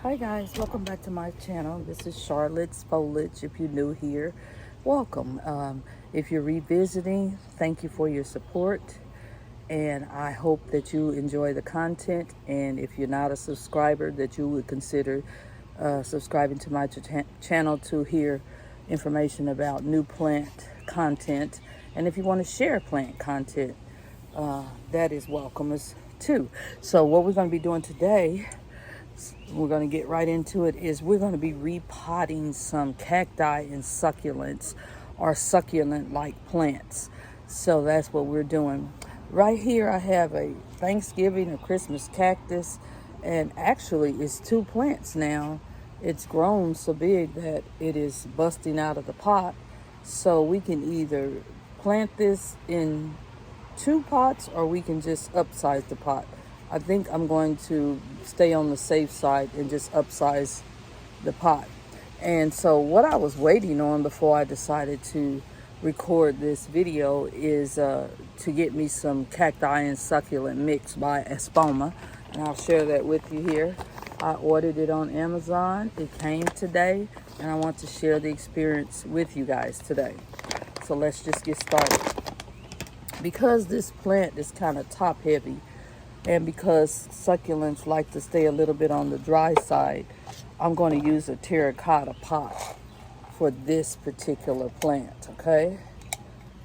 Hi guys, welcome back to my channel. This is Charlotte's Foliage. If you're new here, welcome. If you're revisiting, thank you for your support, and I hope that you enjoy the content. And if you're not a subscriber, that you would consider subscribing to my channel to hear information about new plant content. And if you want to share plant content, that is welcome as too. So what we're going to be doing today, we're going to get right into it, is we're going to be repotting some cacti and succulents, or succulent like plants. So that's what we're doing. Right here I have a Thanksgiving or Christmas cactus, and actually it's two plants now. It's grown so big that it is busting out of the pot. So we can either plant this in two pots or we can just upsize the pot. I think I'm going to stay on the safe side and just upsize the pot. And so what I was waiting on before I decided to record this video is to get me some cacti and succulent mix by Espoma. And I'll share that with you here. I ordered it on Amazon. It came today, and I want to share the experience with you guys today. So let's just get started. Because this plant is kind of top heavy, and because succulents like to stay a little bit on the dry side, I'm going to use a terracotta pot for this particular plant, okay?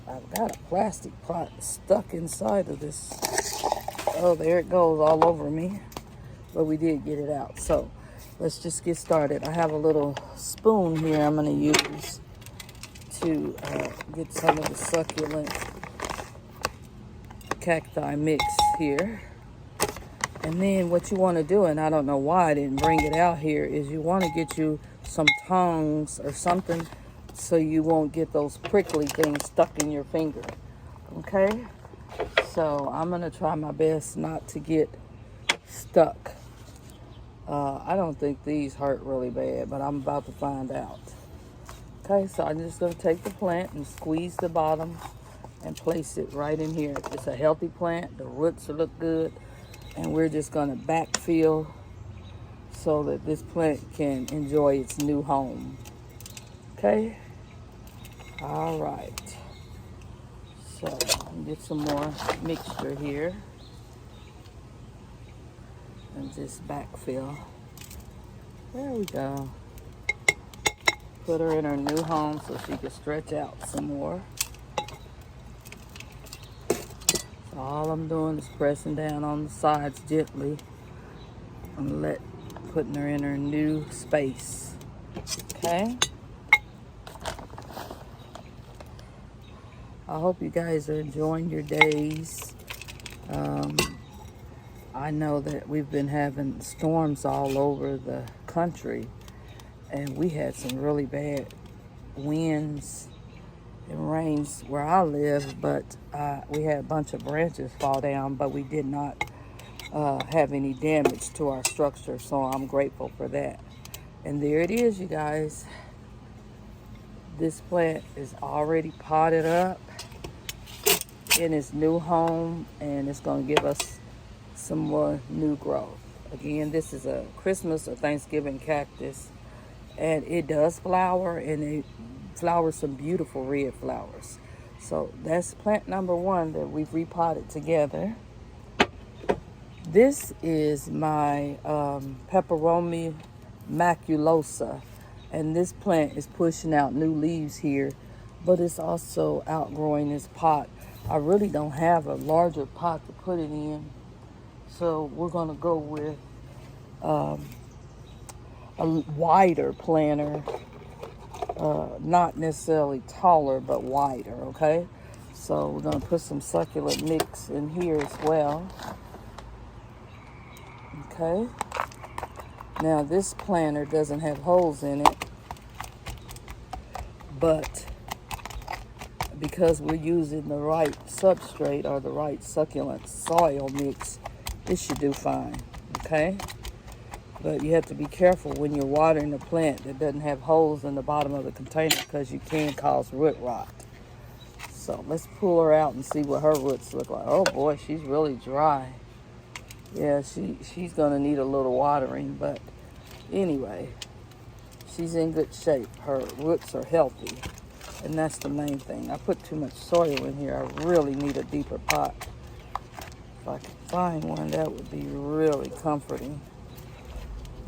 I've got a plastic pot stuck inside of this. Oh, there it goes all over me. But we did get it out. So let's just get started. I have a little spoon here I'm going to use to get some of the succulent cacti mix here. And then what you want to do, and I don't know why I didn't bring it out here, is you want to get you some tongs or something so you won't get those prickly things stuck in your finger. Okay? So I'm going to try my best not to get stuck. I don't think these hurt really bad, but I'm about to find out. Okay, so I'm just going to take the plant and squeeze the bottom and place it right in here. It's a healthy plant. The roots look good. And we're just going to backfill so that this plant can enjoy its new home. Okay? All right. So, get some more mixture here. And just backfill. There we go. Put her in her new home so she can stretch out some more. All I'm doing is pressing down on the sides gently and putting her in her new space. Okay? I hope you guys are enjoying your days. I know that we've been having storms all over the country, and we had some really bad winds and rains where I live, but we had a bunch of branches fall down, but we did not have any damage to our structure, so I'm grateful for that. And there it is, you guys. This plant is already potted up in its new home, and it's going to give us some more new growth. Again, this is a Christmas or Thanksgiving cactus, and it does flower, and it flowers some beautiful red flowers. So that's plant number one that we've repotted together. This is my peperomia maculosa, and this plant is pushing out new leaves here, but it's also outgrowing its pot. I really don't have a larger pot to put it in, so we're going to go with a wider planter. Not necessarily taller, but wider, okay? So we're going to put some succulent mix in here as well. Okay? Now this planter doesn't have holes in it, but because we're using the right substrate or the right succulent soil mix, it should do fine, okay? But you have to be careful when you're watering a plant that doesn't have holes in the bottom of the container, because you can cause root rot. So let's pull her out and see what her roots look like. Oh boy, she's really dry. Yeah, she's gonna need a little watering, but Anyway, she's in good shape. Her roots are healthy, and that's the main thing. I put too much soil in here. I really need a deeper pot. If I could find one, that would be really comforting.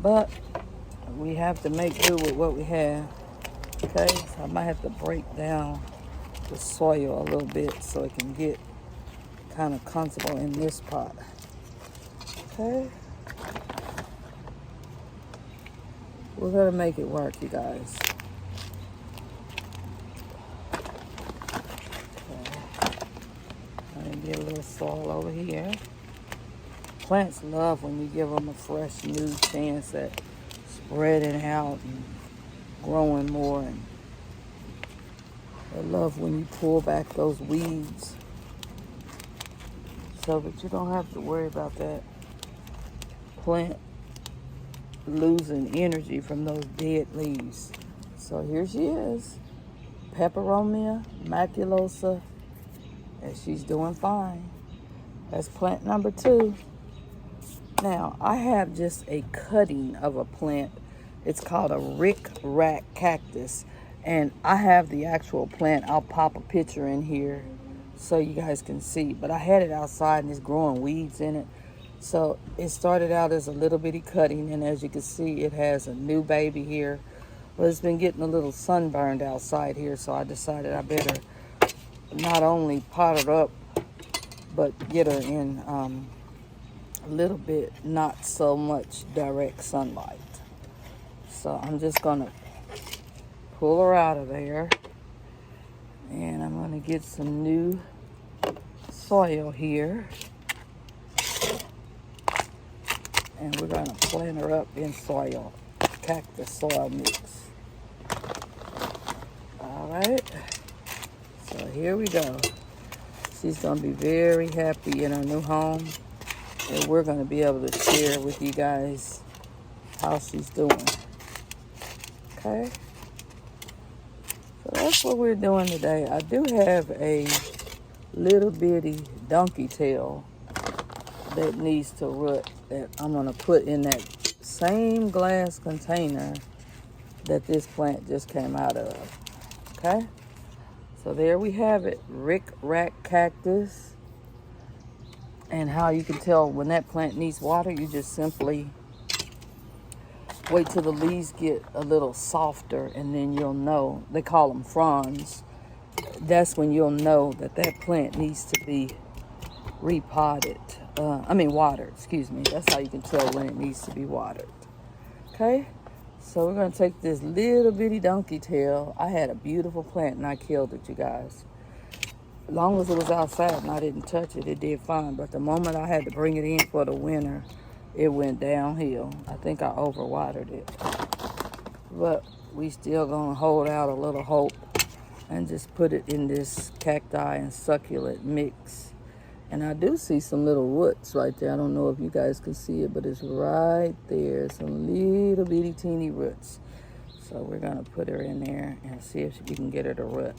But we have to make do with what we have. Okay, so I might have to break down the soil a little bit so it can get kind of comfortable in this pot. Okay, we're gonna make it work, you guys. Okay. I'm gonna get a little soil over here. Plants love when we give them a fresh new chance at spreading out and growing more, and they love when you pull back those weeds so that you don't have to worry about that plant losing energy from those dead leaves. So here she is, Peperomia maculosa, and she's doing fine. That's plant number 2. Now, I have just a cutting of a plant. It's called a rick-rack cactus. And I have the actual plant. I'll pop a picture in here so you guys can see. But I had it outside and it's growing weeds in it. So it started out as a little bitty cutting. And as you can see, it has a new baby here. But it's been getting a little sunburned outside here. So I decided I better not only pot her up, but get her in a little bit, not so much direct sunlight. So I'm just going to pull her out of there, and I'm going to get some new soil here, and we're going to plant her up in soil, cactus soil mix. All right, so here we go. She's going to be very happy in her new home, and we're going to be able to share with you guys how she's doing. Okay, so that's what we're doing today. I do have a little bitty donkey tail that needs to root that I'm going to put in that same glass container that this plant just came out of. Okay, so there we have it, rick-rack cactus. And how you can tell when that plant needs water, you just simply wait till the leaves get a little softer, and then you'll know. They call them fronds. That's when you'll know that that plant needs to be repotted. Watered, excuse me. That's how you can tell when it needs to be watered. Okay, so we're going to take this little bitty donkey tail. I had a beautiful plant and I killed it, you guys. As long as it was outside and I didn't touch it, it did fine. But the moment I had to bring it in for the winter, it went downhill. I think I overwatered it. But we still gonna hold out a little hope and just put it in this cacti and succulent mix. And I do see some little roots right there. I don't know if you guys can see it, but it's right there. Some little bitty teeny roots. So we're gonna put her in there and see if we can get her to root.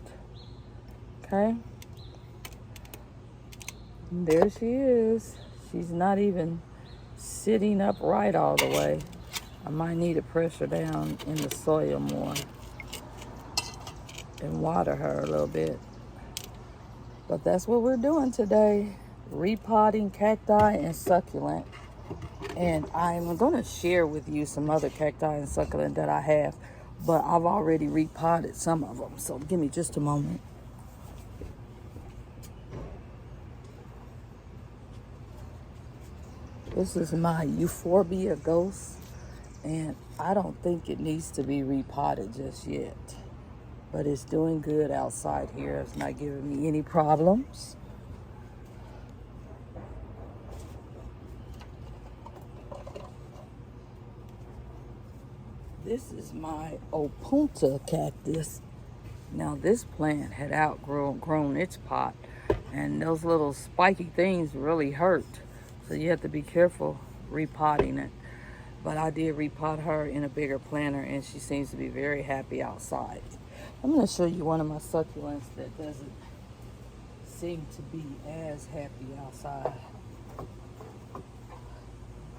Okay? And there she is. She's not even sitting upright all the way. I might need to press her down in the soil more and water her a little bit. But that's what we're doing today. Repotting cacti and succulent. And I'm going to share with you some other cacti and succulent that I have. But I've already repotted some of them. So give me just a moment. This is my euphorbia ghost, and I don't think it needs to be repotted just yet. But it's doing good outside here. It's not giving me any problems. This is my opunta cactus. Now this plant had outgrown its pot, and those little spiky things really hurt. So you have to be careful repotting it. But I did repot her in a bigger planter, and she seems to be very happy outside. I'm going to show you one of my succulents that doesn't seem to be as happy outside.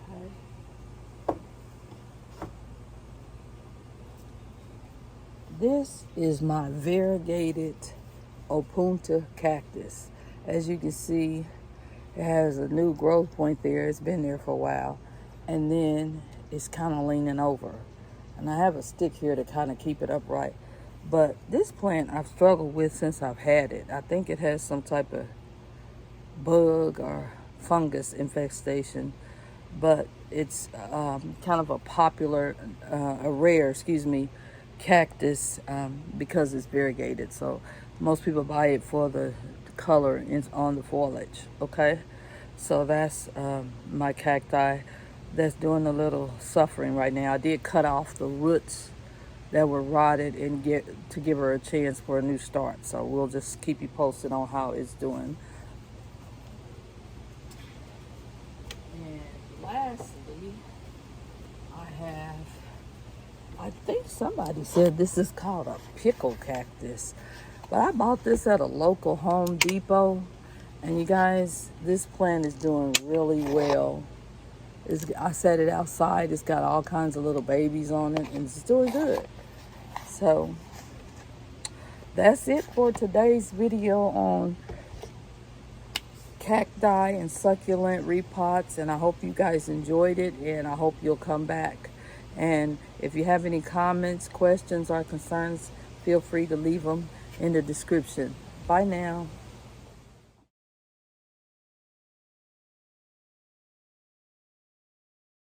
Okay. This is my variegated Opunta cactus. As you can see, it has a new growth point there. It's been there for a while. And then it's kind of leaning over. And I have a stick here to kind of keep it upright. But this plant I've struggled with since I've had it. I think it has some type of bug or fungus infestation. But it's kind of a popular, a rare, cactus because it's variegated. So most people buy it for the color on the foliage. Okay, so that's my cacti that's doing a little suffering right now. I did cut off the roots that were rotted and to give her a chance for a new start. So we'll just keep you posted on how it's doing. And lastly, I think somebody said this is called a pickle cactus. But I bought this at a local Home Depot. And you guys, this plant is doing really well. I set it outside. It's got all kinds of little babies on it. And it's doing good. So that's it for today's video on cacti and succulent repots. And I hope you guys enjoyed it. And I hope you'll come back. And if you have any comments, questions, or concerns, feel free to leave them in the description. Bye now.